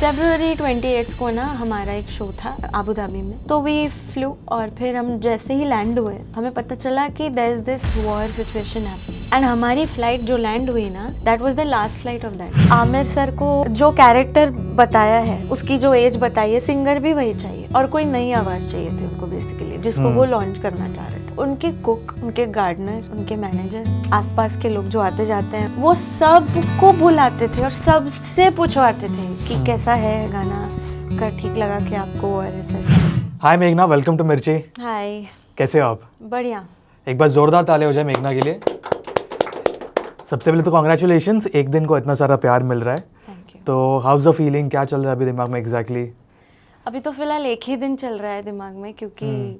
फरवरी 28 को ना हमारा एक शो था अबू धाबी में, तो वी फ्लू और फिर हम जैसे ही लैंड हुए हमें पता चला कि there is this war situation happening and हमारी फ्लाइट जो लैंड हुई ना that was the last flight of that. Aamir sir को जो कैरेक्टर बताया है, उसकी जो एज बताई है, सिंगर भी वही चाहिए और कोई नई आवाज चाहिए थी उनको बेसिकली, जिसको वो लॉन्च करना चाह रहे थे। उनके कुक, उनके गार्डनर, उनके मैनेजर्स, आसपास के लोग जो आते जाते हैं, वो सबको बुलाते थे और सबसे पूछवाते थे कि कैसा है गाना, का ठीक लगा कि आपको, और ऐसा ऐसा। हाय मेघना, वेलकम टू मिर्ची। हाय, कैसे हो आप? बढ़िया। एक बार जोरदार ताले हो जाए मेघना के लिए। सबसे पहले तो कॉन्ग्रेचुलेशंस, एक दिन को इतना सारा प्यार मिल रहा है। Thank you. तो हाउस द फीलिंग, क्या चल रहा है अभी दिमाग में एग्जैक्टली? अभी तो फिलहाल एक ही दिन चल रहा है दिमाग में, क्योंकि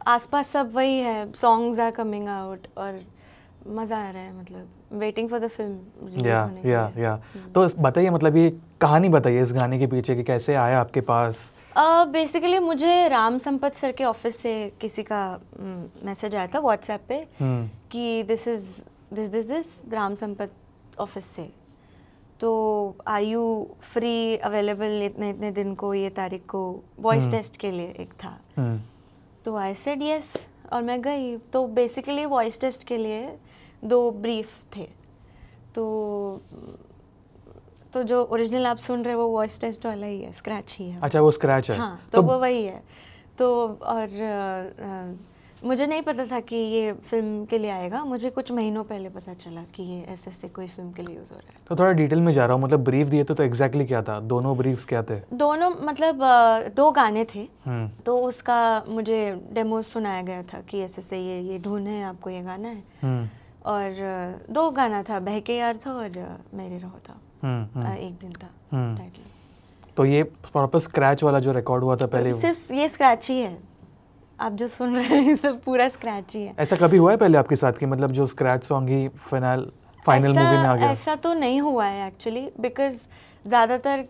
आसपास सब वही है, सॉन्ग्स आर कमिंग आउट और मज़ा आ रहा है, मतलब waiting for the film release होने के लिए। या तो बताइए, मतलब ये कहानी बताइए इस गाने के पीछे कि कैसे आया आपके पास। बेसिकली मुझे राम संपत सर के ऑफिस से किसी का मैसेज आया था व्हाट्सएप पे कि दिस राम संपत ऑफिस से, तो आर यू फ्री अवेलेबल इतने इतने दिन को, ये तारीख को, वॉइस टेस्ट के लिए एक था। तो आई सेड यस और मैं गई। तो बेसिकली वॉइस टेस्ट के लिए 2 ब्रीफ थे, तो जो ओरिजिनल आप सुन रहे हैं वो वॉइस टेस्ट वाला ही है, स्क्रैच ही है। अच्छा, वो स्क्रैच है। हाँ, तो वो वही है। तो और मुझे नहीं पता था कि ये फिल्म के लिए आएगा, मुझे कुछ महीनों पहले पता चला कि ये ऐसे कोई फिल्म के लिए यूज़ हो रहा है। तो थोड़ा डिटेल में जा रहा हूँ, मतलब ब्रीफ दिए तो एग्जैक्टली क्या था? दोनों ब्रीफ्स क्या थे? दोनों मतलब 2 गाने थे। तो उसका मुझे डेमो सुनाया गया था कि ऐसे ये धुन है, आपको ये गाना है। और 2 गाना था, बहके यार था और मेरे रहो था। एक दिन था टाइटल। तो ये प्रॉपर स्क्रैच वाला जो रिकॉर्ड हुआ था पहले, सिर्फ ये स्क्रैच ही है, आप जो सुन रहे हैं सब पूरा स्क्रैच ही है। ऐसा कभी हुआ है पहले आपके साथ कि मतलब जो स्क्रैच सॉन्ग ही फाइनल मूवी में आ गया? ऐसा तो नहीं हुआ है एक्चुअली, बिकॉज ज़्यादातर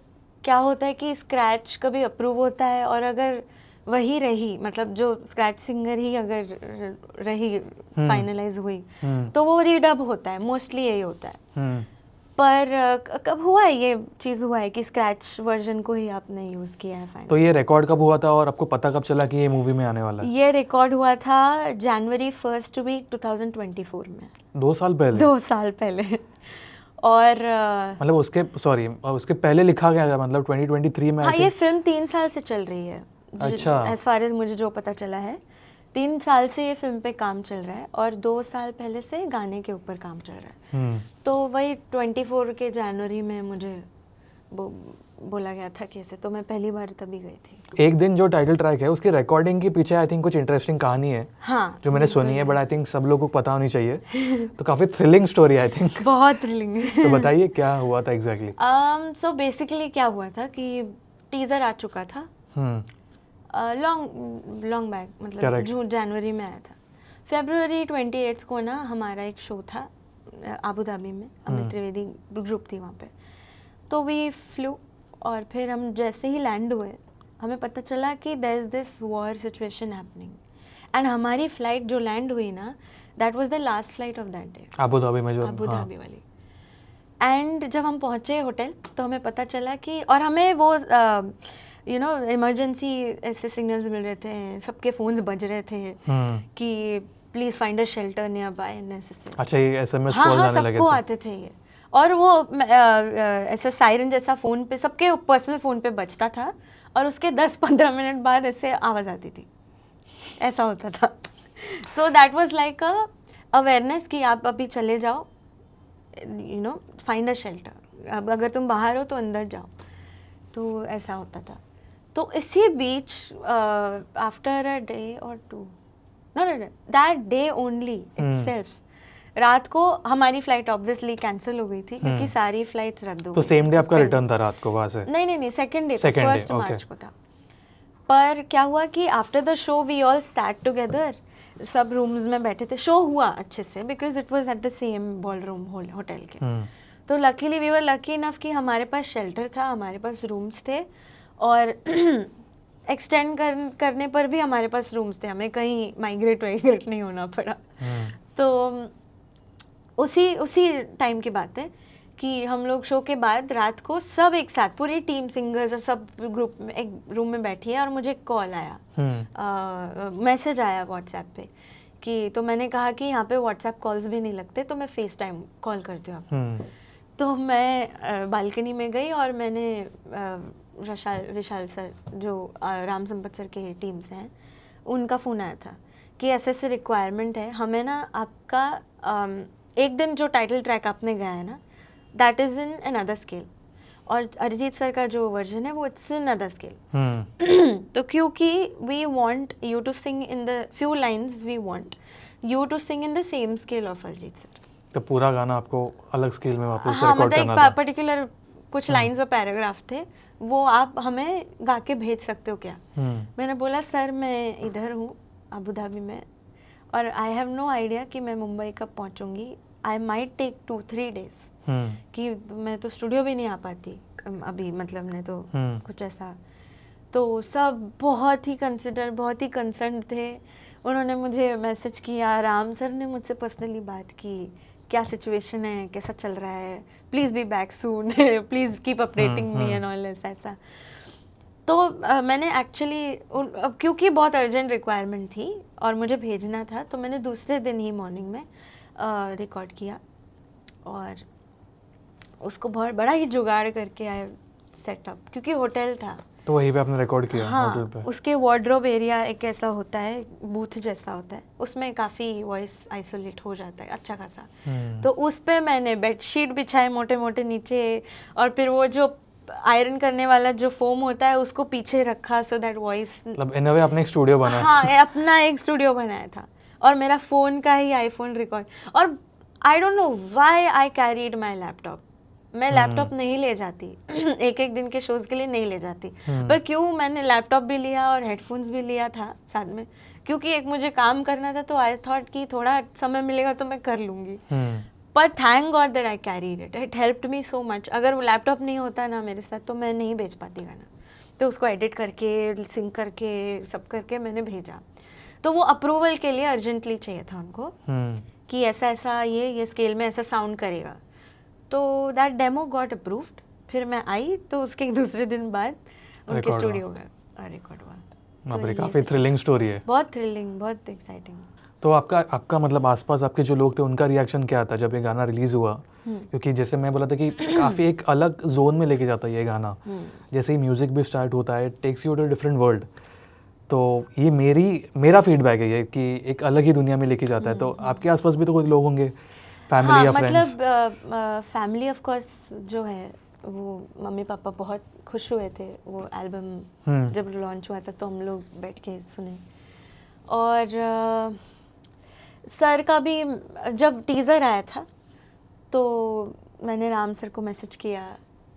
क्या होता है कि स्क्रैच कभी अप्रूव होता है और अगर वही रही, मतलब जो स्क्रैच सिंगर ही अगर रही फाइनलाइज हुई तो वो रीडब होता है, मोस्टली यही होता है। पर कब हुआ है ये चीज़, हुआ है कि स्क्रैच वर्जन को ही आपने यूज़ किया है फाइनल। तो ये रिकॉर्ड कब हुआ था और आपको पता कब चला कि ये मूवी में आने वाला है? ये रिकॉर्ड हुआ था जनवरी 1st वीक 2024 में। 2 साल पहले? 2 साल पहले। और मतलब उसके पहले लिखा गया था, मतलब 2023 में? हाँ, ये फिल्म 3 साल से चल रही है। अच्छा। एज फार एज मुझे जो पता चला है, 3 साल से ये फिल्म पे काम चल रहा है और 2 साल पहले से गाने के ऊपर काम चल रहा है। तो वही 24 के जनवरी में मुझे बोला गया था कैसे, तो मैं पहली बार तभी गई थी। एक दिन जो टाइटल ट्रैक है उसकी रिकॉर्डिंग के पीछे आई थिंक कुछ इंटरेस्टिंग कहानी है। हाँ, जो मैंने सुनी है, बट आई थिंक सब लोगों को पता होनी चाहिए। तो काफी थ्रिलिंग स्टोरी आई थिंक। बहुत थ्रिलिंग है। तो बताइए क्या हुआ था एग्जैक्टली? सो बेसिकली क्या हुआ था कि टीजर आ चुका था लॉन्ग बैक, मतलब जनवरी में आया था। फरवरी 28 को ना हमारा एक शो था अबू धाबी में, अमित त्रिवेदी ग्रुप थी वहाँ पे। तो वी फ्लू और फिर हम जैसे ही लैंड हुए हमें पता चला कि there is this war situation happening and हमारी फ्लाइट जो लैंड हुई ना that was the last flight of that day, Abu Dhabi में जो अबू धाबी वाली। एंड जब हम पहुँचे होटल तो हमें पता चला कि, और हमें वो इमरजेंसी ऐसे सिग्नल्स मिल रहे थे, सबके फोन्स बज रहे थे कि please find a shelter near by necessary. अच्छा, ये एसएमएस हाँ कॉल हाँ, आने लगे सबको थे? आते थे ये, और वो ऐसा सायरन जैसा फ़ोन पे, सबके पर्सनल फ़ोन पे बजता था और उसके 10-15 मिनट बाद ऐसे आवाज़ आती थी, ऐसा होता था। So that was like a awareness कि आप अभी चले जाओ, फाइंड अ शेल्टर, अब अगर तुम बाहर हो तो अंदर जाओ, तो ऐसा होता था। तो इसी बीच आफ्टर अ डे और 2, no, that day only itself, रात को हमारी फ्लाइट ऑब्वियसली कैंसिल हो गई थी क्योंकि सारी फ्लाइट्स रद्द हो गई। तो सेम डे आपका रिटर्न था रात को वहाँ से? नहीं, सेकंड डे, 1 मार्च को था। पर क्या हुआ कि after the show we all sat together, सब रूम्स में बैठे थे। शो हुआ अच्छे से because it was at the same ballroom hotel के। तो luckily we were lucky enough कि हमारे पास शेल्टर था, हमारे पास रूम्स थे और एक्सटेंड करने पर भी हमारे पास रूम्स थे, हमें कहीं माइग्रेट नहीं होना पड़ा। तो उसी टाइम की बात है कि हम लोग शो के बाद रात को सब एक साथ पूरी टीम सिंगर्स और सब ग्रुप में एक रूम में बैठी है और मुझे कॉल आया, मैसेज आया व्हाट्सएप पे कि, तो मैंने कहा कि यहाँ पे व्हाट्सएप कॉल्स भी नहीं लगते तो मैं फेस टाइम कॉल करती हूँ आपको। तो मैं बालकनी में गई और मैंने विशाल सर जो राम संपत सर के टीम से हैं उनका फ़ोन आया था कि ऐसे रिक्वायरमेंट है, हमें ना आपका एक दिन जो टाइटल ट्रैक आपने गाया है ना that is in another scale, और अरिजीत सर का जो वर्जन है वो इट्स इन अनदर स्केल। तो क्योंकि we want you to sing in the few lines, we want you to sing in the same scale of Arijit sir. तो पूरा गाना आपको अलग स्केल में वापस हाँ, रिकॉर्ड मतलब करना था। एक पर्टिकुलर कुछ लाइंस और पैराग्राफ थे, वो आप हमें गा के भेज सकते हो क्या? मैंने बोला सर मैं इधर हूँ अबू धाबी में और आई हैव नो आइडिया कि मैं मुंबई कब पहुँचूँगी, आई माइट टेक 2-3 डेज, कि मैं तो स्टूडियो भी नहीं आ पाती अभी, मतलब ने तो कुछ ऐसा। तो सब बहुत ही बहुत ही कंसर्न थे। उन्होंने मुझे मैसेज किया, राम सर ने मुझसे पर्सनली बात की, क्या सिचुएशन है, कैसा चल रहा है, please be back soon, please keep updating me and all this ऐसा। तो मैंने एक्चुअली क्योंकि बहुत अर्जेंट रिक्वायरमेंट थी और मुझे भेजना था, तो मैंने दूसरे दिन ही मॉर्निंग में रिकॉर्ड किया और उसको बहुत बड़ा ही जुगाड़ करके आए सेटअप, क्योंकि होटल था तो वहीं पे आपने रिकॉर्ड किया? हाँ, होटल पे। उसके वार्डरोब एरिया एक ऐसा होता है, बूथ जैसा होता है, उसमें काफ़ी वॉइस आइसोलेट हो जाता है अच्छा खासा। तो उस पे मैंने बेडशीट बिछाए मोटे मोटे नीचे, और फिर वो जो आयरन करने वाला जो फोम होता है उसको पीछे रखा, सो दैट वॉइस, मतलब इन अ वे आपने एक स्टूडियो बनाया। हाँ, अपना एक स्टूडियो बनाया था और मेरा फ़ोन का ही आईफोन रिकॉर्ड। और I don't know why I carried my laptop, मैं लैपटॉप नहीं ले जाती एक एक दिन के शोज़ के लिए नहीं ले जाती, पर क्यों मैंने लैपटॉप भी लिया और हेडफोन्स भी लिया था साथ में, क्योंकि एक मुझे काम करना था, तो आई थॉट कि थोड़ा समय मिलेगा तो मैं कर लूँगी। पर thank God that I carried it, it helped me so much. अगर वो लैपटॉप नहीं होता ना मेरे साथ तो मैं नहीं भेज पाती गाना, तो उसको एडिट करके सिंग करके सब करके मैंने भेजा। तो वो अप्रूवल के लिए अर्जेंटली चाहिए था उनको कि ऐसा ऐसा ये स्केल में ऐसा साउंड करेगा, तो दैट डेमो गॉट अप्रूव्ड। फिर मैं आई तो उसके दूसरे दिन बाद उनके स्टूडियो का रिकॉर्ड हुआ। तो काफ़ी थ्रिलिंग स्टोरी है। बहुत थ्रिलिंग, बहुत एक्साइटिंग। तो आपका मतलब आसपास आपके जो लोग थे उनका रिएक्शन क्या था जब ये गाना रिलीज़ हुआ? क्योंकि जैसे मैं बोला था कि काफ़ी एक अलग जोन में लेके जाता है ये गाना, जैसे ही म्यूज़िक भी स्टार्ट होता है, takes you to different world. तो ये मेरा फीडबैक है ये कि एक अलग ही दुनिया में लेके जाता है। तो आपके आसपास भी तो कोई लोग होंगे, फैमिली या फ्रेंड्स? मतलब फैमिली ऑफ कोर्स जो है वो मम्मी पापा बहुत खुश हुए थे, वो एल्बम जब लॉन्च हुआ था तो हम लोग बैठ के सुने। और सर का भी जब टीज़र आया था तो मैंने राम सर को मैसेज किया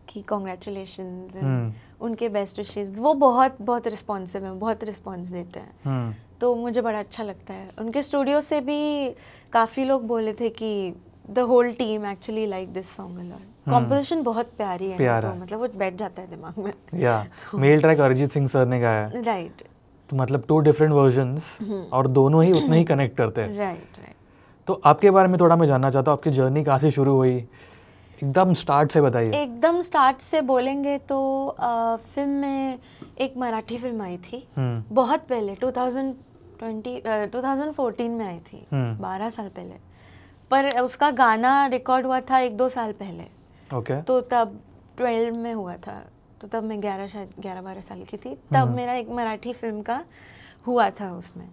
कि कॉन्ग्रेचुलेशंस, उनके बेस्ट विशेस। वो बहुत रिस्पॉन्सिव हैं, बहुत रिस्पॉन्स देते हैं, तो मुझे बड़ा अच्छा लगता है। उनके स्टूडियो से भी काफ़ी लोग बोले थे कि the whole team actually like this song a lot. Composition बहुत प्यारी है, तो मतलब वो बैठ जाता है दिमाग में। या male track Arijit Singh sir ने गाया, राइट। तो मतलब 2 डिफरेंट वर्जन्स और दोनों ही उतना ही कनेक्ट करते हैं। राइट। तो आपके बारे में थोड़ा मैं जानना चाहता हूँ, आपकी जर्नी कहाँ से शुरू हुई, एकदम स्टार्ट से बताइए। एकदम स्टार्ट से बोलेंगे तो फिल्म में एक मराठी फिल्म आई थी बहुत पहले, 2014 में आई थी, 12 साल पहले, पर उसका गाना रिकॉर्ड हुआ था 1-2 साल पहले। ओके। तो तब 12 में हुआ था, तो तब मैं 11-12 साल की थी। तब मेरा एक मराठी फिल्म का हुआ था, उसमें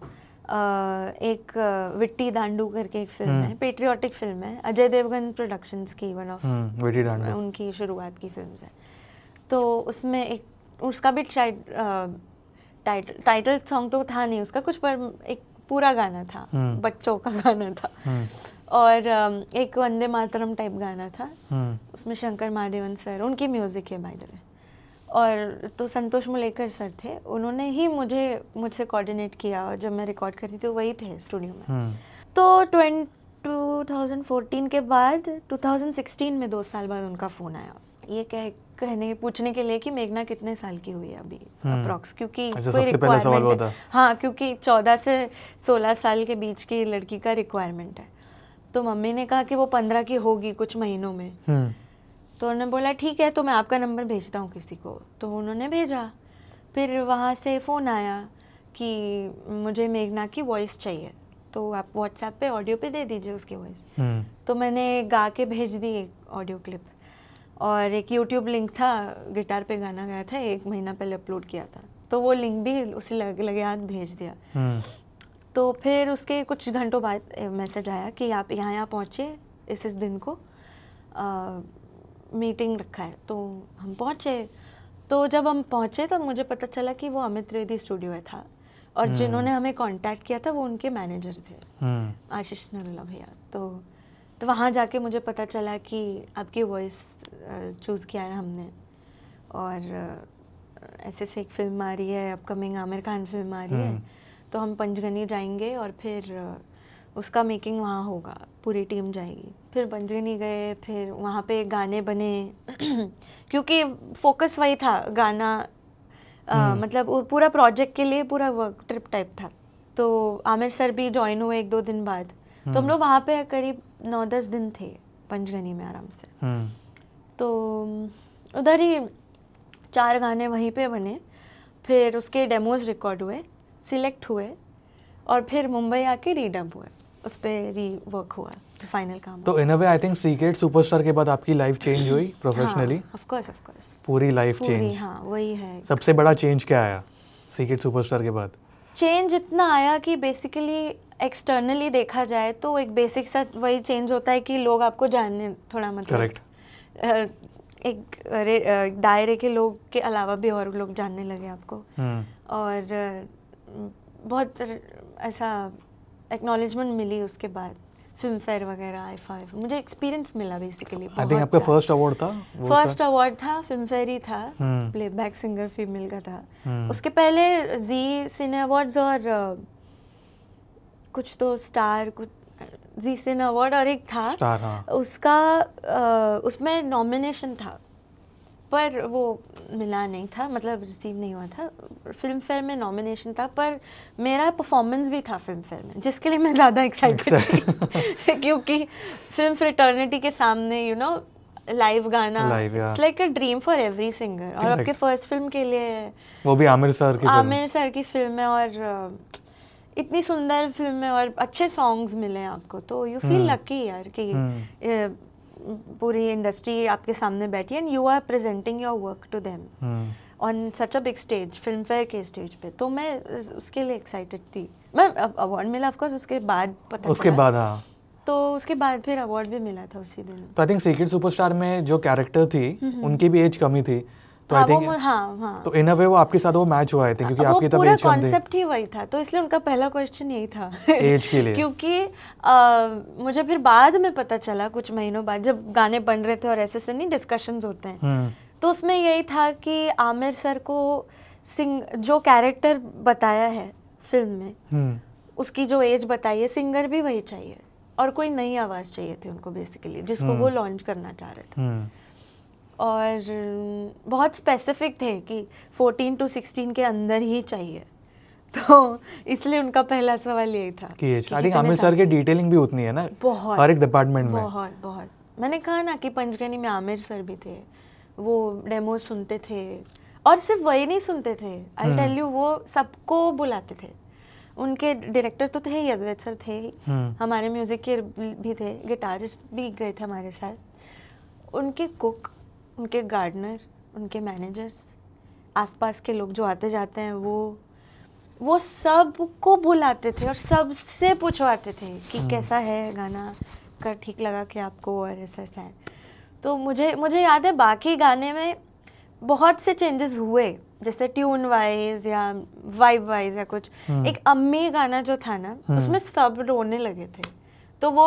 एक विट्टी दांडू करके एक फिल्म है, पेट्रियोटिक फिल्म है, अजय देवगन प्रोडक्शंस की, वन ऑफ विट्टी दांडू उनकी शुरुआत की फिल्म है। तो उसमें एक उसका भी टाइटल सॉन्ग तो था नहीं उसका कुछ, पर एक पूरा गाना था, बच्चों का गाना था। और एक वंदे मातरम टाइप गाना था, उसमें शंकर महादेवन सर, उनकी म्यूज़िक है बाय द वे। और तो संतोष मुलेकर सर थे, उन्होंने ही मुझसे कोऑर्डिनेट किया, और जब मैं रिकॉर्ड करती थी वही थे स्टूडियो में। तो 2014 के बाद 2016 में 2 साल बाद उनका फ़ोन आया, ये पूछने के लिए कि मेघना कितने साल की हुई है अभी अप्रॉक्स, क्योंकि कोई रिक्वायरमेंट है। हाँ, क्योंकि 14 से 16 साल के बीच की लड़की का रिक्वायरमेंट है। तो मम्मी ने कहा कि वो 15 की होगी कुछ महीनों में। तो उन्होंने बोला ठीक है, तो मैं आपका नंबर भेजता हूँ किसी को। तो उन्होंने भेजा, फिर वहाँ से फ़ोन आया कि मुझे मेघना की वॉइस चाहिए, तो आप व्हाट्सएप पे ऑडियो पे दे दीजिए उसकी वॉइस। तो मैंने गा के भेज दी एक ऑडियो क्लिप, और एक यूट्यूब लिंक था, गिटार पे गाना गाया था, 1 महीना पहले अपलोड किया था, तो वो लिंक भी उसी लगे हाथ भेज दिया। तो फिर उसके कुछ घंटों बाद मैसेज आया कि आप यहाँ पहुँचे इस दिन को, मीटिंग रखा है। तो हम पहुँचे। तो जब हम पहुँचे तो मुझे पता चला कि वो अमित त्रिवेदी स्टूडियो में था, और जिन्होंने हमें कांटेक्ट किया था वो उनके मैनेजर थे, आशीष नरूला भैया। तो वहाँ जाके मुझे पता चला कि आपकी वॉइस चूज़ किया है हमने, और ऐसे से एक फिल्म आ रही है अपकमिंग, आमिर खान फिल्म आ रही है, तो हम पंचगनी जाएंगे और फिर उसका मेकिंग वहाँ होगा, पूरी टीम जाएगी। फिर पंचगनी गए, फिर वहाँ पे गाने बने क्योंकि फोकस वही था, गाना मतलब वो पूरा प्रोजेक्ट के लिए पूरा वर्क ट्रिप टाइप था। तो आमिर सर भी ज्वाइन हुए 1-2 दिन बाद, तो हम लोग वहाँ पे करीब 9-10 दिन थे पंचगनी में आराम से। तो उधर ही 4 गाने वहीं पे बने, फिर उसके डेमोज रिकॉर्ड हुए, सिलेक्ट हुए, और फिर मुंबई आके रीडब हुए, उस पर रीवर्क हुआ, फिर फाइनल काम। तो इन अ वे आई थिंक सीक्रेट सुपरस्टार के बाद आपकी लाइफ चेंज हुई प्रोफेशनली। ऑफ कोर्स पूरी लाइफ चेंज। हाँ, वही है। सबसे बड़ा चेंज क्या आया सीक्रेट सुपरस्टार के बाद? चेंज इतना आया कि बेसिकली एक्सटर्नली देखा जाए तो एक बेसिक सा वही चेंज होता है कि लोग आपको जानने थोड़ा, मतलब करेक्ट, एक दायरे के लोग के अलावा भी और लोग जानने लगे आपको, और बहुत ऐसा एक्नॉलेजमेंट मिली उसके बाद, फिल्म फेयर वगैरह, i5 मुझे एक्सपीरियंस मिला बेसिकली। आई थिंक आपका फर्स्ट अवार्ड था? फर्स्ट अवार्ड था, फिल्म फेयर ही था, प्लेबैक सिंगर फीमेल का था। उसके पहले जी सिने अवार्ड्स और कुछ तो स्टार, कुछ जी सिने अवार्ड और एक था स्टार, हाँ। उसका उसमें नॉमिनेशन था, पर वो मिला नहीं था, मतलब रिसीव नहीं हुआ था। फिल्म फेयर में नॉमिनेशन था, पर मेरा परफॉर्मेंस भी था फिल्म फेयर में, जिसके लिए मैं ज़्यादा एक्साइटेड थी क्योंकि फिल्म फ्रेटर्निटी के सामने लाइव गाना, it's like a dream for every singer. और आपके फर्स्ट फिल्म के लिए, वो भी आमिर सर की फिल्म है, और इतनी सुंदर फिल्म है और अच्छे सॉन्ग्स मिले आपको, तो यू फील लकी यार कि पूरी इंडस्ट्री आपके सामने बैठी है and you are presenting your work to them on such a big stage, Filmfare के स्टेज पे। तो मैं उसके लिए एक्साइटेड थी। मैं अवार्ड मिला ऑफ कोर्स उसके बाद, पता उसके बाद, हाँ, तो उसके बाद फिर अवार्ड भी मिला था उसी दिन। तो आई थिंक सीक्रेट सुपरस्टार में जो कैरेक्टर थी उनकी भी एज कमी थी, तो आई थिंक तो इन अ वे वो आपके साथ वो मैच हुआ है, क्योंकि आपकी तब एज कम थी। पूरा कॉन्सेप्ट ही वही था, तो इसलिए उनका पहला क्वेश्चन यही था एज के लिए। क्योंकि मुझे फिर बाद में पता चला, कुछ महीनों बाद, जब गाने बन रहे थे और ऐसे नहीं डिस्कशंस होते हैं, तो उसमें यही था कि आमिर सर को जो कैरेक्टर बताया है फिल्म में, उसकी जो एज बताई है, सिंगर भी वही चाहिए और कोई नई आवाज़ चाहिए थी उनको बेसिकली, जिसको वो लॉन्च करना चाह रहे थे। और बहुत स्पेसिफिक थे कि 14 to 16 के अंदर ही चाहिए, तो इसलिए उनका पहला सवाल यही था कि आई थिंक आमिर सर की डिटेलिंग भी उतनी है ना, बहुत, हर एक डिपार्टमेंट में। बहुत मैंने कहा ना कि पंचगनी में आमिर सर भी थे, वो डेमो सुनते थे, और सिर्फ वही नहीं सुनते थे, आई टेल यू, वो सबको बुलाते थे। उनके डायरेक्टर तो थे ही, अद्वैत सर थे ही, हमारे म्यूजिक के भी थे, गिटारिस्ट भी गए थे हमारे साथ, उनके कुक, उनके गार्डनर, उनके मैनेजर्स, आसपास के लोग जो आते जाते हैं, वो सबको बुलाते थे और सबसे पूछवाते थे कि कैसा है गाना, कर ठीक लगा कि आपको, और ऐसा है। तो मुझे याद है बाकी गाने में बहुत से चेंजेस हुए, जैसे ट्यून वाइज या वाइब वाइज या कुछ। एक अम्मी गाना जो था ना, उसमें सब रोने लगे थे, तो वो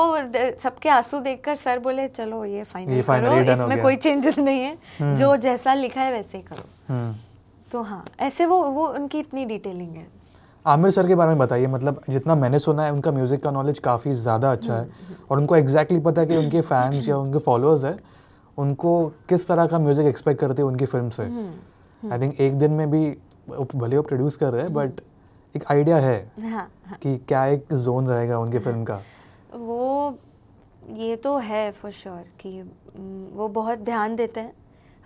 सबके आंसू देखकर सर बोले चलो ये फाइनल करो, इसमें कोई चेंजेस नहीं है, जो जैसा लिखा है वैसे ही करो। तो हाँ, ऐसे वो उनकी इतनी डिटेलिंग है। आमिर सर के बारे में बताइए, मतलब जितना मैंने सुना है उनका म्यूज़िक का नॉलेज काफ़ी ज़्यादा अच्छा है, और उनको एग्जैक्टली पता है कि उनके फैंस या उनके फॉलोअर्स है उनको किस तरह का म्यूज़िक एक्सपेक्ट करते हैं उनकी फिल्म से। आई थिंक एक दिन में भी भले वो प्रोड्यूस कर रहे हैं, बट एक आइडिया है कि क्या एक जोन रहेगा उनकी फिल्म का। वो ये तो है फॉर श्योर कि वो बहुत ध्यान देते हैं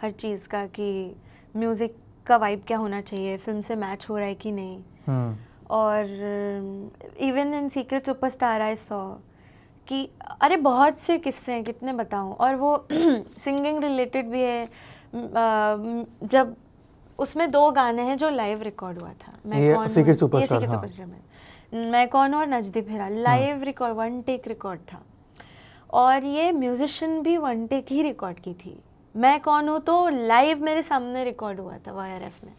हर चीज़ का कि म्यूज़िक का वाइब क्या होना चाहिए, फिल्म से मैच हो रहा है कि नहीं। और even in secret superstar I saw कि अरे बहुत से किस्से हैं, कितने बताऊं। और वो सिंगिंग रिलेटेड भी है। जब उसमें 2 गाने हैं जो लाइव रिकॉर्ड हुआ था, ये सीक्रेट सुपरस्टार, हाँ। सुपरस्टार में मैं कौन और नजदीप हिरा लाइव रिकॉर्ड 1 टेक रिकॉर्ड था। और ये म्यूजिशियन भी 1 टेक ही रिकॉर्ड की थी। मैं कौन हूँ तो लाइव मेरे सामने रिकॉर्ड हुआ था YRF में।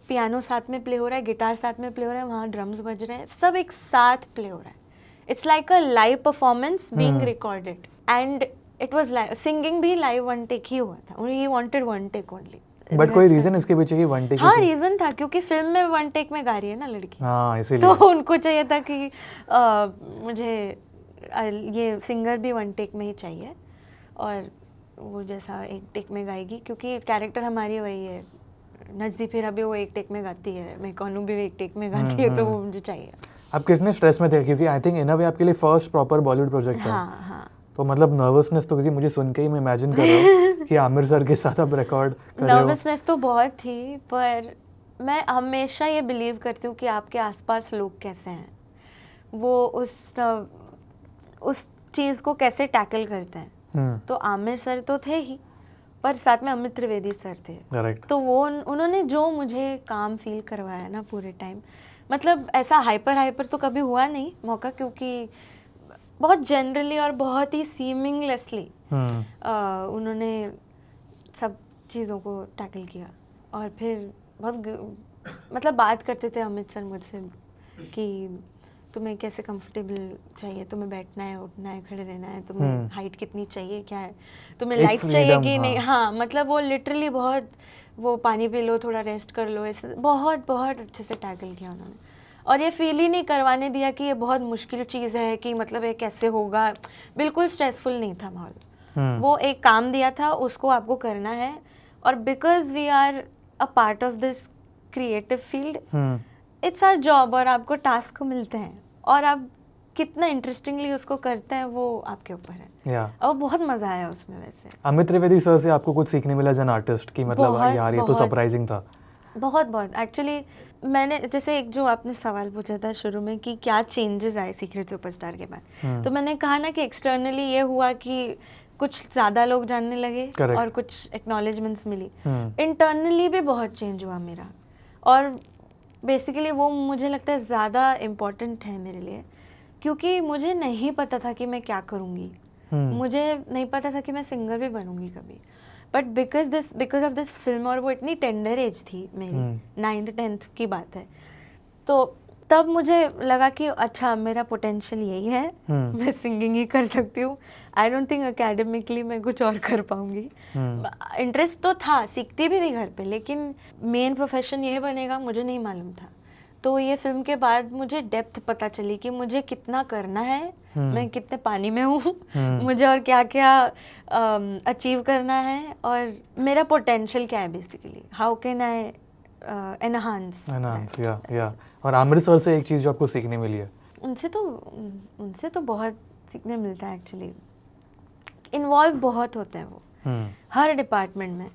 पियानो साथ में प्ले हो रहा है, गिटार साथ में प्ले हो रहा है, वहाँ ड्रम्स बज रहे हैं, सब एक साथ प्ले हो रहा है। It's like a live performance being recorded and it was live. Singing भी लाइव 1 टेक ही हुआ था। He wanted 1 take only. But कोई रीजन इसके पीछे कि 1 टेक? हाँ रीजन था क्योंकि फिल्म में 1 टेक में गा रही है ना लड़की। हाँ इसीलिए तो उनको चाहिए था कि मुझे ये सिंगर भी 1 टेक में ही चाहिए और वो जैसा 1 टेक में गाएगी क्योंकि कैरेक्टर हमारी वही है। नजदीप हिरा भी वो 1 टेक में गाती है, मैं कौनू भी 1 टेक में गाती है, तो वो मुझे चाहिए। आप कितने स्ट्रेस में थे क्योंकि आई थिंक इन अ वे आपके लिए फर्स्ट प्रॉपर बॉलीवुड प्रोजेक्ट था? हाँ। तो मतलब नर्वसनेस तो, क्योंकि मुझे सुन के ही मैं इमेजिन कर रहा हूँ कि आमिर सर के साथ आप रिकॉर्ड कर रहे हो। नर्वसनेस तो बहुत थी, पर मैं हमेशा ये बिलीव करती हूँ कि आपके आसपास लोग कैसे हैं, वो उस चीज़ को कैसे टैकल करते हैं। तो आमिर सर तो थे ही, पर साथ में अमित त्रिवेदी सर थे। Correct. तो वो उन्होंने जो मुझे काम फील करवाया ना पूरे टाइम, मतलब ऐसा हाइपर तो कभी हुआ नहीं मौका, क्योंकि बहुत जनरली और बहुत ही सीमिंगलेसली उन्होंने सब चीज़ों को टैकल किया। और फिर बहुत मतलब बात करते थे अमित सर मुझसे कि तुम्हें कैसे कंफर्टेबल चाहिए, तुम्हें बैठना है, उठना है, खड़े रहना है, तुम्हें हाइट कितनी चाहिए, क्या है, तुम्हें लाइट्स चाहिए कि नहीं। हाँ मतलब वो लिटरली बहुत, वो पानी पी लो, थोड़ा रेस्ट कर लो, ऐसे बहुत अच्छे से टैकल किया उन्होंने। और ये फील ही नहीं करवाने दिया कि ये बहुत मुश्किल चीज़ है, कि मतलब ये कैसे होगा। बिल्कुल स्ट्रेसफुल नहीं था माहौल। वो एक काम दिया था, उसको आपको करना है। और because we are a part of this creative field, it's our job, और आपको टास्क मिलते हैं और आप कितना इंटरेस्टिंगली उसको करते हैं वो आपके ऊपर है। और बहुत मजा आया उसमें। वैसे अमित त्रिवेदी सर से आपको कुछ सीखने मिला एज एन आर्टिस्ट की, मतलब यार ये तो सरप्राइजिंग था? बहुत एक्चुअली मैंने जैसे एक जो आपने सवाल पूछा था शुरू में कि क्या चेंजेस आए सीक्रेट सुपरस्टार के बाद, तो मैंने कहा ना कि एक्सटर्नली ये हुआ कि कुछ ज़्यादा लोग जानने लगे और कुछ एक्नॉलेजमेंट्स मिली। इंटरनली भी बहुत चेंज हुआ मेरा, और बेसिकली वो मुझे लगता है ज़्यादा इम्पोर्टेंट है मेरे लिए, क्योंकि मुझे नहीं पता था कि मैं क्या करूँगी। मुझे नहीं पता था कि मैं सिंगर भी बनूँगी कभी, but because of this film, और वो इतनी टेंडर एज थी मेरी, 9th 10th की बात है, तो तब मुझे लगा कि अच्छा मेरा पोटेंशियल यही है, मैं सिंगिंग ही कर सकती हूँ। आई डोंट थिंक एकेडमिकली मैं कुछ और कर पाऊँगी। इंटरेस्ट तो था, सीखती भी थी घर पे, लेकिन मेन प्रोफेशन यही बनेगा मुझे नहीं मालूम था। तो ये फिल्म के बाद मुझे डेप्थ पता चली कि मुझे कितना करना है, मैं कितने पानी में हूँ, मुझे और क्या क्या अचीव करना है, और मेरा पोटेंशियल क्या है basically, how can I enhance. या और आमिर सर से एक चीज़ जो आपको सीखने मिली है? उनसे तो बहुत सीखने मिलता है एक्चुअली। इन्वॉल्व बहुत होते हैं वो हर डिपार्टमेंट में।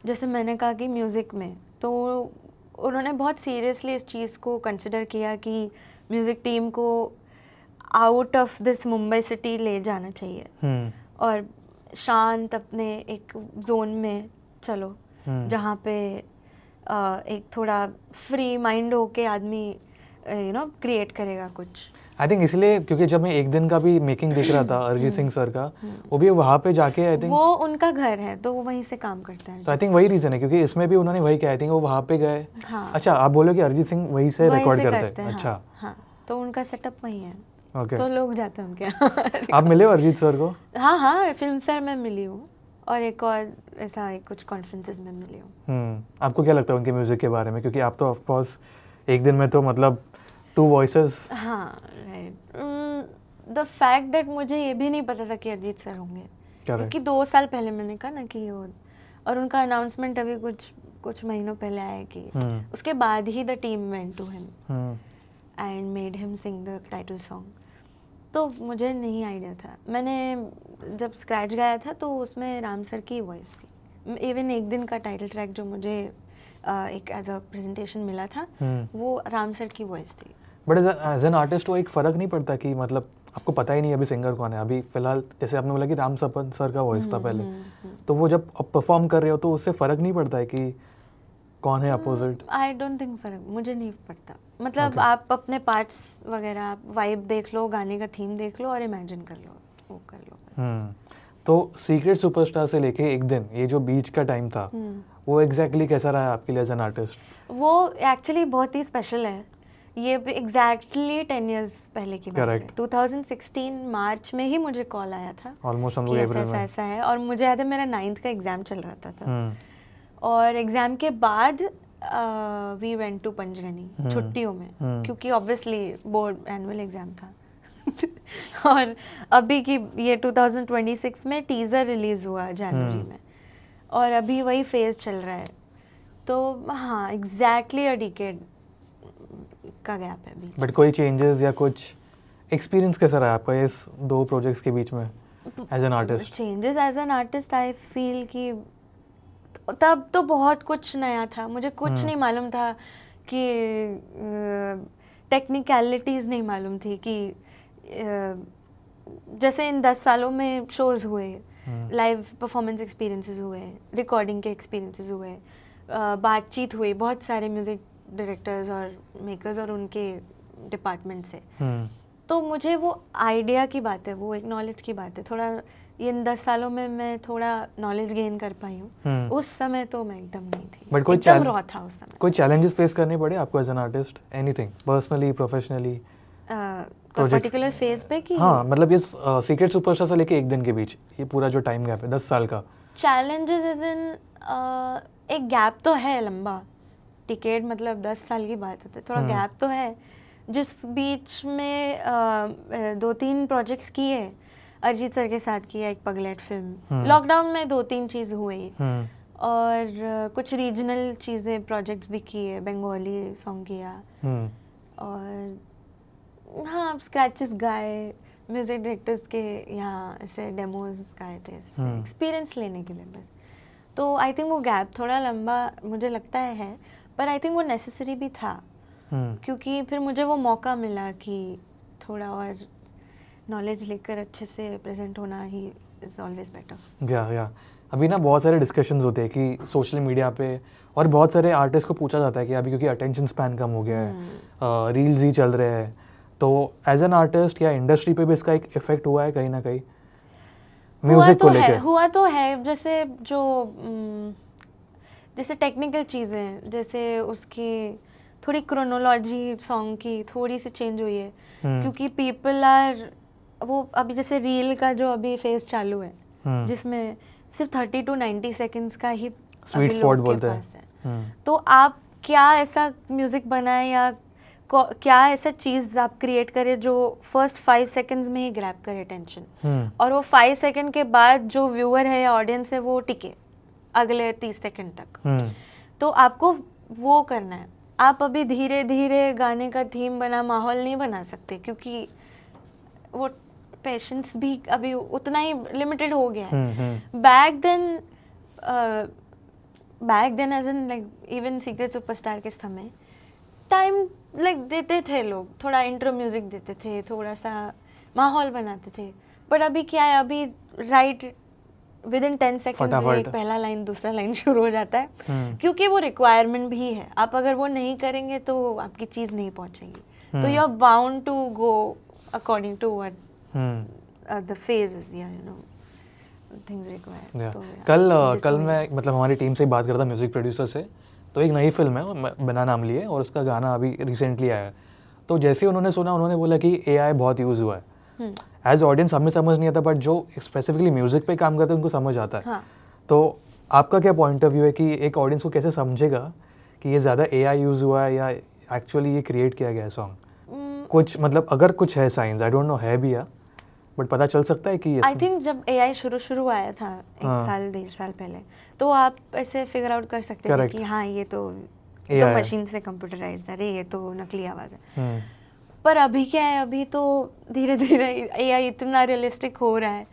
जैसे मैंने कहा कि म्यूज़िक में, तो उन्होंने बहुत सीरियसली इस चीज़ को कंसिडर किया कि म्यूज़िक टीम को out of this Mumbai city ले जाना चाहिए, और शांत अपने एक जोन में चलो, जहाँ पे एक थोड़ा फ्री माइंड होके आदमी क्रिएट करेगा कुछ। आई थिंक इसलिए, क्योंकि जब मैं एक दिन का भी मेकिंग देख रहा था अरिजीत सिंह सर का, वो भी वहाँ पे जाके, आई थिंक वो उनका घर है तो वो वहीं से काम करता है। तो आई थिंक वही रीजन है, क्योंकि इसमें भी उन्होंने वही किया, आई थिंक वो वहाँ पे गए। अच्छा, आप बोलो कि अरिजीत सिंह वहीं से रिकॉर्ड करते हैं? अच्छा, हाँ, तो उनका सेटअप वहीं है। ओके, तो लोग जाते हैं उनके। आप मिले हो अरिजीत सर को? हाँ, फिल्म फेयर में मिली हूँ, और एक और ऐसा कुछ कॉन्फ्रेंसेस में मिली हूँ। आपको क्या लगता है उनके म्यूजिक के बारे में, क्योंकि आप तो ऑफ कोर्स एक दिन में तो मतलब 2 वॉइसेस। हाँ राइट, द फैक्ट दैट मुझे ये भी नहीं पता था कि अरिजीत सर होंगे, क्योंकि 2 साल पहले मैंने कहा ना कि वो, और उनका अनाउंसमेंट अभी कुछ महीनों पहले आया कि उसके बाद ही the team went to him and made him sing the title song. तो मुझे नहीं आइडिया था। मैंने जब स्क्रैच गाया था तो उसमें राम सर की वॉइस थी। इवन एक दिन का टाइटल ट्रैक जो मुझे एक एज अ प्रेजेंटेशन मिला था वो राम सर की वॉइस थी। बट एज एन आर्टिस्ट वो एक फ़र्क नहीं पड़ता कि मतलब आपको पता ही नहीं अभी सिंगर कौन है, अभी फिलहाल जैसे आपने बोला कि राम सपन सर का वॉइस था पहले, तो वो जब आप परफॉर्म कर रहे हो तो उससे फ़र्क नहीं पड़ता है कि कौन है अपोजिट? आई डोंट थिंक फ़र्क मुझे नहीं पड़ता। मतलब आप अपने पार्ट्स वगैरह वाइब देख लो, गाने का थीम देख लो और इमेजिन कर लो, वो कर लो बस। तो सीक्रेट सुपरस्टार से लेके एक दिन ये जो बीच का टाइम था वो एग्जैक्टली कैसा रहा आपके लिए एज एन आर्टिस्ट? वो एक्चुअली बहुत ही स्पेशल है। ये एग्जैक्टली 10 इयर्स पहले की बात है। 2016 मार्च में ही मुझे कॉल आया था ऑलमोस्ट हम लोग कि अप्रैल में ऐसा है, और मुझे याद है मेरा 9th का एग्ज़ाम चल रहा था और एग्ज़ाम के बाद वी वेंट टू पंचगनी छुट्टियों में, क्योंकि ऑब्वियसली बोर्ड एनुअल एग्ज़ाम था और अभी की ये 2026 में टीज़र रिलीज़ हुआ जनवरी में और अभी वही फेज़ चल रहा है। तो हाँ एग्जैक्टली अ डिकेड का गैप है बीच। बट कोई चेंजेस या कुछ एक्सपीरियंस कैसा रहा आपका इस दो प्रोजेक्ट्स के बीच में as an artist? Changes as an artist I feel कि तब तो बहुत कुछ नया था, मुझे कुछ नहीं मालूम था कि टेक्निकलिटीज़ नहीं मालूम थी कि जैसे इन 10 सालों में शोज़ हुए, लाइव परफॉर्मेंस एक्सपीरियंसेस हुए, रिकॉर्डिंग के एक्सपीरियंसेस हुए, बातचीत हुई बहुत सारे म्यूज़िक डायरेक्टर्स और मेकर्स और उनके डिपार्टमेंट से। तो मुझे वो आइडिया की बात है, वो एक नॉलेज की बात है। थोड़ा ये इन 10 सालों में मैं थोड़ा नॉलेज गेन कर पाई हूँ। उस समय तो मैं एकदम नहीं थी, बट कोई एकदम रॉ था उस समय। कोई चैलेंजेस फेस करने पड़े आपको as an artist? Anything personally, professionally, particular phase पे कि हाँ मतलब ये सीक्रेट सुपरस्टार से लेके एक दिन के बीच ये पूरा जो टाइम गैप है 10 साल का? चैलेंजेस एज इन एक गैप तो है लंबा, टिकेट मतलब 10 साल की बात होती है, थोड़ा गैप तो है जिस बीच में 2-3 प्रोजेक्ट्स किए, अरिजीत सर के साथ किया एक पगलेट फिल्म, लॉकडाउन में 2-3 चीज़ हुई और कुछ रीजनल चीज़ें प्रोजेक्ट्स भी किए, बंगाली सॉन्ग किया और हाँ स्क्रैचेस गाए, म्यूज़िक डायरेक्टर्स के यहाँ ऐसे डेमोज गाए थे एक्सपीरियंस लेने के लिए बस। तो आई थिंक वो गैप थोड़ा लंबा मुझे लगता है, पर आई थिंक वो नेसेसरी भी था क्योंकि फिर मुझे वो मौका मिला कि थोड़ा और नॉलेज लेकर अच्छे से प्रेजेंट होना ही इज़ ऑलवेज बेटर। या अभी ना बहुत सारे डिस्कशंस होते हैं कि सोशल मीडिया पे और बहुत सारे आर्टिस्ट को पूछा जाता है कि अभी क्योंकि अटेंशन स्पैन कम हो गया है, रील्स ही चल रहे हैं, तो एज एन आर्टिस्ट या इंडस्ट्री पे भी इसका एक इफेक्ट हुआ है कहीं ना कहीं म्यूजिक को लेके? हुआ तो है, जैसे जो जैसे टेक्निकल चीज़ें, जैसे उसकी थोड़ी क्रोनोलॉजी सॉन्ग की थोड़ी सी चेंज हुई है क्योंकि पीपल आर वो अभी जैसे रील का जो अभी फेज चालू है जिसमें सिर्फ 30 to 90 सेकंड्स का ही स्वीट स्पॉट बोलते हैं। तो आप क्या ऐसा म्यूजिक बनाए या क्या ऐसा चीज़ आप क्रिएट करें जो फर्स्ट 5 सेकंड्स में ही ग्रैब करे टेंशन और वो 5 सेकंड के बाद जो व्यूअर है या ऑडियंस है वो टिके अगले 30 सेकंड तक। तो आपको वो करना है। आप अभी धीरे धीरे गाने का थीम बना माहौल नहीं बना सकते क्योंकि वो पेशेंस भी अभी उतना ही लिमिटेड हो गया है। Back then as an like even Secret Superstar के समय टाइम लाइक देते थे लोग, थोड़ा इंट्रो म्यूजिक देते थे, थोड़ा सा माहौल बनाते थे, बट अभी क्या है, अभी राइट विद इन 10 सेकेंड्स में एक पहला लाइन दूसरा लाइन शुरू हो जाता है क्योंकि वो रिक्वायरमेंट भी है। आप अगर वो नहीं करेंगे तो आपकी चीज़ नहीं पहुंचेगी। तो you are bound to go according to what the phase is, you know things require. कल मैं मतलब हमारी टीम से बात कर रहा था म्यूजिक प्रोड्यूसर से, तो एक नई फिल्म है बिना नाम लिए और उसका गाना अभी रिसेंटली आया है। तो जैसे ही उन्होंने सुना उन्होंने बोला कि AI बहुत यूज़ हुआ है। एज ऑडियंस हमें समझ नहीं आता बट जो स्पेसिफिकली म्यूजिक पे काम करते हैं उनको समझ आता है। हाँ. तो आपका क्या पॉइंट ऑफ व्यू है कि एक ऑडियंस को कैसे समझेगा कि ये ज़्यादा AI यूज़ हुआ है या एक्चुअली ये क्रिएट किया गया है सॉन्ग? कुछ मतलब अगर कुछ है साइंस, आई डोंट नो है भी या बट पता चल सकता है कि आई थिंक जब AI शुरू आया था 1 साल 1.5 साल पहले, तो आप ऐसे फिगर आउट कर सकते थे कि हाँ ये तो मशीन से कंप्यूटराइज्ड है, अरे ये तो नकली आवाज़ है। पर अभी क्या है, अभी तो धीरे धीरे एआई इतना रियलिस्टिक हो रहा है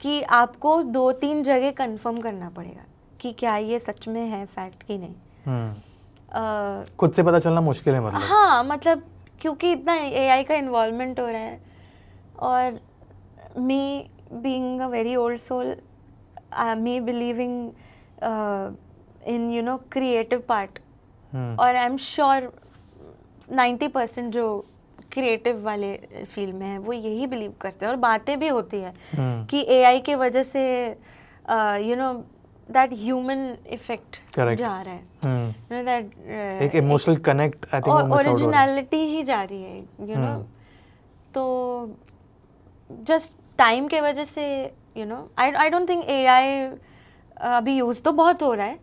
कि आपको 2-3 जगह कंफर्म करना पड़ेगा कि क्या ये सच में है फैक्ट कि नहीं। खुद से पता चलना मुश्किल है मतलब। हाँ, मतलब क्योंकि इतना एआई का इन्वॉल्वमेंट हो रहा है, और me being a very old soul, me believing in you know creative part, और आई एम श्योर 90% जो क्रिएटिव वाले फील्ड में है वो यही बिलीव करते हैं, और बातें भी होती है कि एआई के वजह से you know that human effect जा रहा है, you know, that एक इमोशनल कनेक्ट आई थिंक वो मिस आउट हो रहा है। ओरिजिनलिटी ही जा रही है, यू नो। तो जस्ट टाइम के वजह से you know I don't think AI अभी यूज तो बहुत हो रहा है,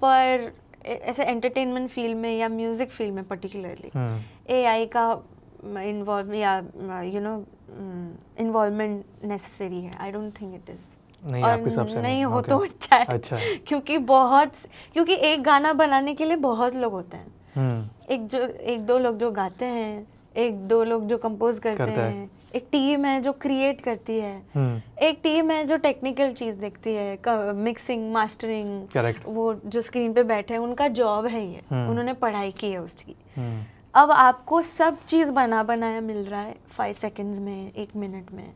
पर ऐसे एंटरटेनमेंट फील्ड में या म्यूजिक फील्ड में पर्टिकुलरली एआई का इन्वॉल्व या यू नो इन्वॉल्वमेंट नेसेसरी है। I don't think it is, नहीं, और आपके हिसाब से नहीं हो okay. तो अच्छा है, अच्छा है। क्योंकि एक गाना बनाने के लिए बहुत लोग होते हैं। एक दो लोग जो गाते हैं, एक दो लोग जो कंपोज करते हैं, एक टीम है जो क्रिएट करती है, एक टीम है जो टेक्निकल चीज देखती है, मिक्सिंग मास्टरिंग, वो जो स्क्रीन पे बैठे हैं उनका जॉब है ये, उन्होंने पढ़ाई की है उसकी। अब आपको सब चीज़ बनाया मिल रहा है 5 सेकंड्स में, 1 मिनट में,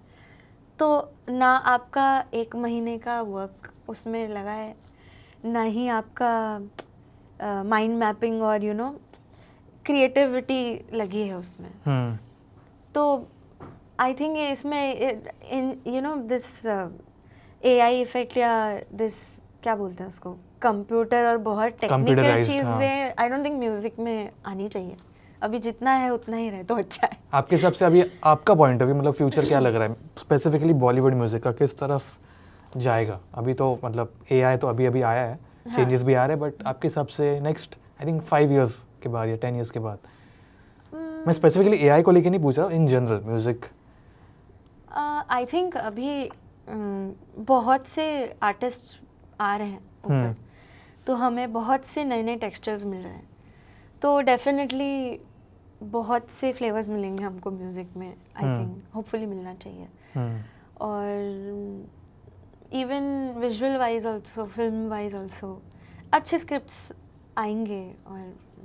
तो ना आपका 1 महीने का वर्क उसमें लगा है, ना ही आपका माइंड मैपिंग और यू नो क्रिएटिविटी लगी है उसमें। तो आई थिंक इसमें in you know this AI effect या दिस क्या बोलते हैं उसको, कंप्यूटर और बहुत टेक्निकल चीज़ें आई डोंट थिंक म्यूजिक में आनी चाहिए। अभी जितना है उतना ही रहे तो अच्छा है। आपके हिसाब से अभी आपका पॉइंट ऑफ व्यू मतलब फ्यूचर क्या लग रहा है, स्पेसिफिकली बॉलीवुड म्यूजिक का किस तरफ जाएगा? अभी तो मतलब एआई तो अभी आया है, चेंजेस भी आ रहे हैं, बट आपके हिसाब से नेक्स्ट आई थिंक 5 इयर्स के बाद या 10 इयर्स के बाद, मैं स्पेसिफिकली एआई को लेके नहीं पूछ रहा हूँ, in general music. I think अभी बहुत से आर्टिस्ट आ रहे हैं ऊपर, तो हमें बहुत से नए टेक्सचर्स मिल रहे हैं, तो डेफिनेटली बहुत से फ्लेवर्स मिलेंगे हमको म्यूज़िक में। आई थिंक होपफुली मिलना चाहिए। और even visual wise also, film wise also अच्छे स्क्रिप्ट्स आएंगे और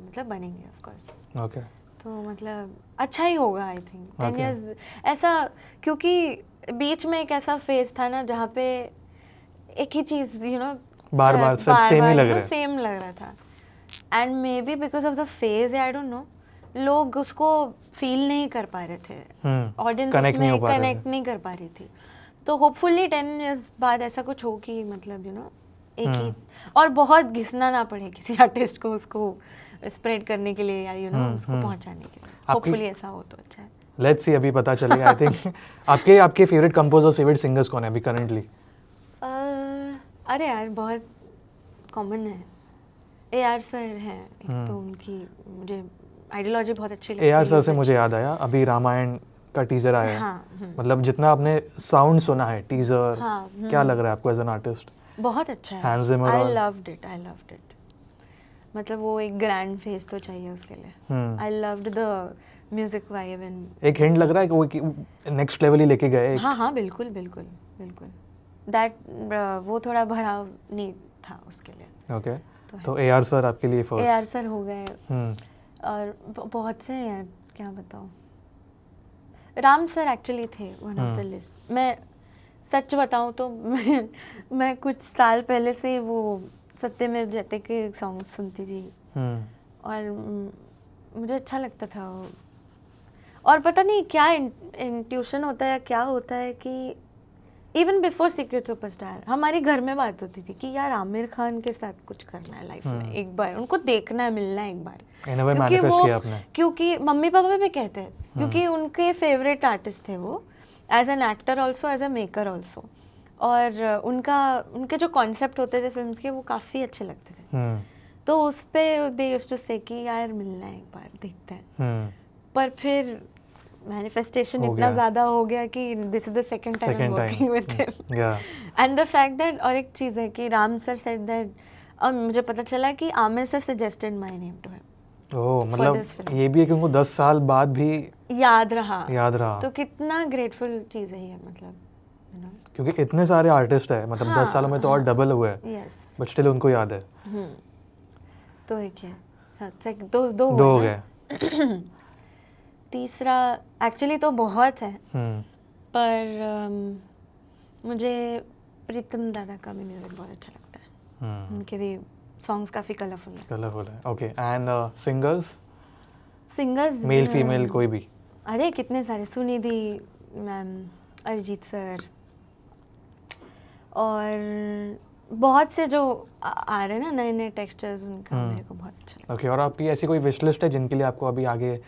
मतलब बनेंगे ऑफ कोर्स। ओके, तो मतलब अच्छा ही होगा आई थिंक 10 इयर्स ऐसा, क्योंकि बीच में एक ऐसा फेज था ना जहाँ पे एक ही चीज़ यू नो बार सब सेम लग रहा था, and may be because of the phase, I don't know, लोग उसको फील नहीं कर पा रहे थे, ऑडियंस उसमें कनेक्ट नहीं कर पा रही थी। तो होपफुली 10 इयर्स बाद ऐसा कुछ हो कि मतलब यू नो एक ही, और बहुत घिसना ना पड़े किसी आर्टिस्ट को उसको स्प्रेड करने के लिए या यू नो उसको पहुंचाने के लिए। होपफुली ऐसा हो तो अच्छा है। लेट्स सी, अभी पता चलेगा। आई थिंक आपके फेवरेट कंपोजर्स, फेवरेट सिंगर्स कौन है अभी करंटली? अरे यार बहुत कॉमन है, AR सर हैं एक तो, उनकी मुझे आइडियोलॉजी बहुत अच्छी लगती है। AR सर से मुझे याद आया, अभी रामायण का टीजर आया है, मतलब जितना आपने साउंड सुना है टीजर, क्या लग रहा है आपको एज एन आर्टिस्ट? बहुत अच्छा है, आई लव्ड इट। मतलब वो एक ग्रैंड फेस तो चाहिए उसके लिए। I loved the music vibe and एक हिंट लग रहा है कि वो नेक्स्ट लेवल ही लेके गए। हाँ, बिल्कुल दैट वो थोड़ा भराव नहीं था उसके लिए। ओके, तो AR सर आपके लिए फर्स्ट? AR सर हो गए, और बहुत से हैं, क्या बताऊँ। राम सर एक्चुअली थे वन ऑफ द लिस्ट। मैं सच बताऊँ तो मैं कुछ साल पहले से वो सत्यमेव जयते के सॉन्ग सुनती थी, और मुझे अच्छा लगता था वो। और पता नहीं क्या इंट्यूशन होता है या क्या होता है कि इवन बिफोर सीक्रेट सुपरस्टार हमारे घर में बात होती थी कि यार आमिर खान के साथ कुछ करना है लाइफ में, एक बार उनको देखना है, मिलना है एक बार, क्योंकि मम्मी पापा भी कहते हैं, क्योंकि उनके फेवरेट आर्टिस्ट थे वो, as an actor also, as a maker also, और उनके जो कॉन्सेप्ट होते थे फिल्म्स के वो काफ़ी अच्छे लगते थे। तो उस पे दे यूज्ड टू से कि यार मिलना है एक बार, देखते हैं। पर फिर मैनिफेस्टेशन इतना ज़्यादा हो गया कि this is the second time I am working with him, and the fact that, और एक चीज़ है कि राम सर सेड दैट, और मुझे पता चला कि Aamir sir suggested my name to him. Oh, this मतलब film. ये भी है कि उनको 10 साल बाद भी याद रहा. याद रहा, तो कितना ग्रेटफुल चीज़ है ये, मतलब you know. क्योंकि इतने सारे आर्टिस्ट है, मतलब 10 सालों में तो और डबल हुए हैं, Yes. बट स्टिल उनको याद है। तो एक है साथ, दो दो दो हो हुए गए। ना? तीसरा एक्चुअली तो बहुत है, हम्म, पर मुझे प्रीतम दादा का भी म्यूजिक बहुत अच्छा लगता है। उनके भी सॉन्ग्स काफ़ी कलरफुल है। कलरफुल है। Okay, and singers, singers male female कोई भी? अरे कितने सारे, सुनिधि मैम, अरिजीत सर, और बहुत से जो आ रहे हैं ना नए नए टेक्सचर्स, उनका मेरे को बहुत अच्छा लगता ओके, और आपकी ऐसी कोई विश लिस्ट है जिनके लिए आपको अभी आगे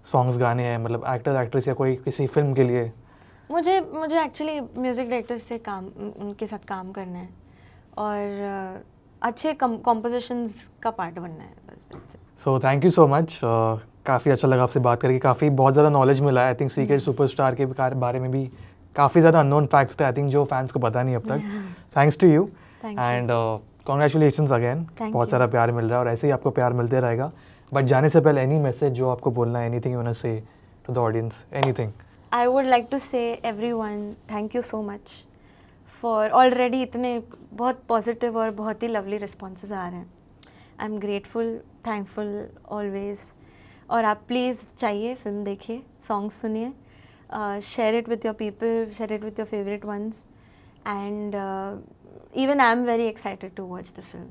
सॉन्ग्स गाने हैं, मतलब एक्टर एक्ट्रेस या कोई किसी फिल्म के लिए? है। मुझे एक्चुअली म्यूज़िक डायरेक्टर्स से उनके साथ काम करना है, और अच्छे कॉम्पोजिशंस का पार्ट बनना है, बस। So thank you so much, काफ़ी अच्छा लगा आपसे बात करके, काफ़ी बहुत ज़्यादा नॉलेज मिला है। आई थिंक सीक्रेट सुपरस्टार के बारे में भी काफ़ी ज़्यादा अननोन फैक्ट्स थे, आई थिंक जो फैंस को पता नहीं अब तक। Thanks to you and congratulations again, बहुत सारा प्यार मिल रहा है और ऐसे ही आपको प्यार मिलते रहेगा। बट जाने से पहले एनी मैसेज जो आपको बोलना है, anything you want to say to the audience, anything? I would like to say everyone thank you so much for already इतने बहुत पॉजिटिव और बहुत ही लवली रिस्पॉन्सेज आ रहे हैं। I am grateful, thankful always. और आप प्लीज़ चाहिए फिल्म देखिए, सॉन्ग्स सुनिए, share it with your people, share it with your favourite ones, and even I am very excited to watch the film,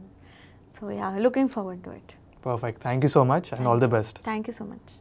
so yeah looking forward to it. Perfect. Thank you so much and all the best. Thank you so much.